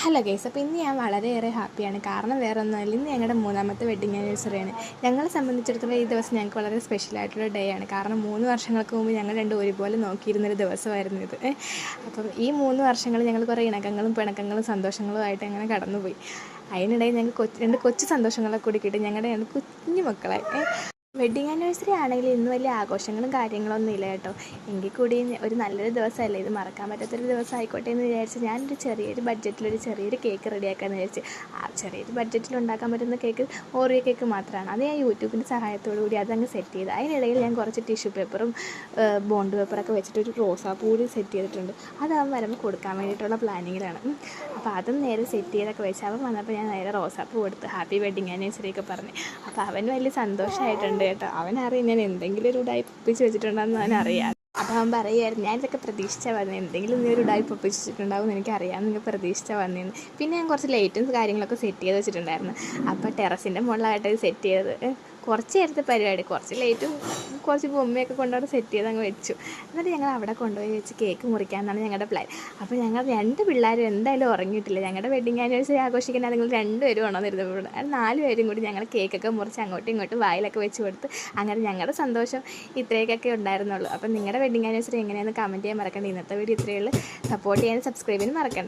Hello guys, അപ്പോൾ ഇന്ന് ഞാൻ വളരെയേറെ ഹാപ്പിയാണ്. കാരണം വേറെ ഒന്നുമല്ല, ഇന്ന് ഞങ്ങളുടെ മൂന്നാമത്തെ വെഡ്ഡിങ് ആനിവേഴ്സറിയാണ്. ഞങ്ങളെ സംബന്ധിച്ചിടത്തോളം ഈ ദിവസം ഞങ്ങൾക്ക് വളരെ സ്പെഷ്യലായിട്ടുള്ള ഡേ ആണ്. കാരണം 3 വർഷങ്ങൾക്ക് മുമ്പ് ഞങ്ങൾ രണ്ടും ഒരുപോലെ നോക്കിയിരുന്നൊരു ദിവസമായിരുന്നു ഇത്. അപ്പം ഈ 3 വർഷങ്ങൾ ഞങ്ങൾ കുറേ ഇണക്കങ്ങളും പിണക്കങ്ങളും സന്തോഷങ്ങളും ആയിട്ട് അങ്ങനെ കടന്നുപോയി. അതിനിടയിൽ ഞങ്ങൾക്ക് രണ്ട് കൊച്ചു സന്തോഷങ്ങളൊക്കെ കൂടി കിട്ടി. ഞങ്ങളുടെ കുഞ്ഞു മക്കളായി. വെഡ്ഡിങ് ആനിവേഴ്സറി ആണെങ്കിൽ ഇന്ന് വലിയ ആഘോഷങ്ങളും കാര്യങ്ങളൊന്നും ഇല്ല കേട്ടോ. എങ്കിൽ കൂടി ഒരു നല്ലൊരു ദിവസമല്ലേ, ഇത് മറക്കാൻ പറ്റാത്തൊരു ദിവസം ആയിക്കോട്ടെ എന്ന് വിചാരിച്ച് ഞാനൊരു ചെറിയൊരു കേക്ക് റെഡിയാക്കാമെന്ന് വിചാരിച്ച്. ആ ചെറിയൊരു ബഡ്ജറ്റിൽ ഉണ്ടാക്കാൻ പറ്റുന്ന കേക്ക് ഓറിയോ കേക്ക് മാത്രമാണ്. അത് ഞാൻ യൂട്യൂബിൻ്റെ സഹായത്തോടു കൂടി അതങ്ങ് സെറ്റ് ചെയ്ത്, അതിനിടയിൽ ഞാൻ കുറച്ച് ടിഷ്യൂ പേപ്പറും ബോണ്ട് പേപ്പറൊക്കെ വെച്ചിട്ട് ഒരു റോസാപ്പൂ കൂടി സെറ്റ് ചെയ്തിട്ടുണ്ട്. അതാവും വരുമ്പോൾ കൊടുക്കാൻ വേണ്ടിയിട്ടുള്ള പ്ലാനിങ്ങിലാണ്. അപ്പോൾ അതും നേരെ സെറ്റ് ചെയ്തൊക്കെ വെച്ച് അവൻ വന്നപ്പോൾ ഞാൻ നേരെ റോസാപ്പൂ കൊടുത്ത് ഹാപ്പി വെഡ്ഡിങ് ആനിവേഴ്സറി ഒക്കെ പറഞ്ഞ്. അപ്പോൾ അവന് വലിയ സന്തോഷമായിട്ടുണ്ട് കേട്ടോ. അവനറിയാം ഞാൻ എന്തെങ്കിലും ഒരു ഉടായിപ്പ് ഒപ്പിച്ച് വെച്ചിട്ടുണ്ടെന്ന് അവനറിയാം. അപ്പോൾ അവൻ പറയുമായിരുന്നു, ഞാനിതൊക്കെ പ്രതീക്ഷിച്ചാൽ വന്നത്, എന്തെങ്കിലും നീ ഒരു ഉടായിപ്പ് ഒപ്പിച്ച് വെച്ചിട്ടുണ്ടാവും എനിക്കറിയാം, നിങ്ങൾ പ്രതീക്ഷിച്ചാൽ വന്നതെന്ന്. പിന്നെ ഞാൻ കുറച്ച് ലൈറ്റും കാര്യങ്ങളൊക്കെ സെറ്റ് ചെയ്ത് വെച്ചിട്ടുണ്ടായിരുന്നു. അപ്പോൾ ടെറസിൻ്റെ മുകളിലായിട്ട് സെറ്റ് ചെയ്തത് കുറച്ച് നേരത്തെ പരിപാടി, കുറച്ച് ലൈറ്റും കുറച്ച് ബൊമ്മയൊക്കെ കൊണ്ടവിടെ സെറ്റ് ചെയ്ത് അങ്ങ് വെച്ചു. എന്നിട്ട് ഞങ്ങൾ അവിടെ കൊണ്ടുപോയി വെച്ച് കേക്ക് മുറിക്കാമെന്നാണ് ഞങ്ങളുടെ പ്ലാൻ. അപ്പോൾ ഞങ്ങൾ 2 പിള്ളേരും എന്തായാലും ഉറങ്ങിയിട്ടില്ല. ഞങ്ങളുടെ വെഡ്ഡിങ് ആനിവേഴ്സറി ആഘോഷിക്കാൻ നിങ്ങൾ 2 പേരും ഉണർന്നിരുന്നപ്പോൾ 4 പേരും കൂടി ഞങ്ങൾ കേക്കൊക്കെ മുറിച്ച് അങ്ങോട്ടും ഇങ്ങോട്ടും വായിലൊക്കെ വെച്ച് കൊടുത്ത്. അങ്ങനെ ഞങ്ങളുടെ സന്തോഷം ഇത്രയൊക്കെ ഉണ്ടായിരുന്നുള്ളൂ. അപ്പം നിങ്ങളുടെ വെഡ്ഡിങ് ആനിവേഴ്സറി എങ്ങനെയാണെന്ന് കമൻറ്റ് ചെയ്യാൻ മറക്കണ്ട. ഇന്നത്തെ വീഡിയോ ഇത്രയേ ഉള്ളൂ. സപ്പോർട്ട് ചെയ്യാനും സബ്സ്ക്രൈബ് ചെയ്യാനും മറക്കണ്ട.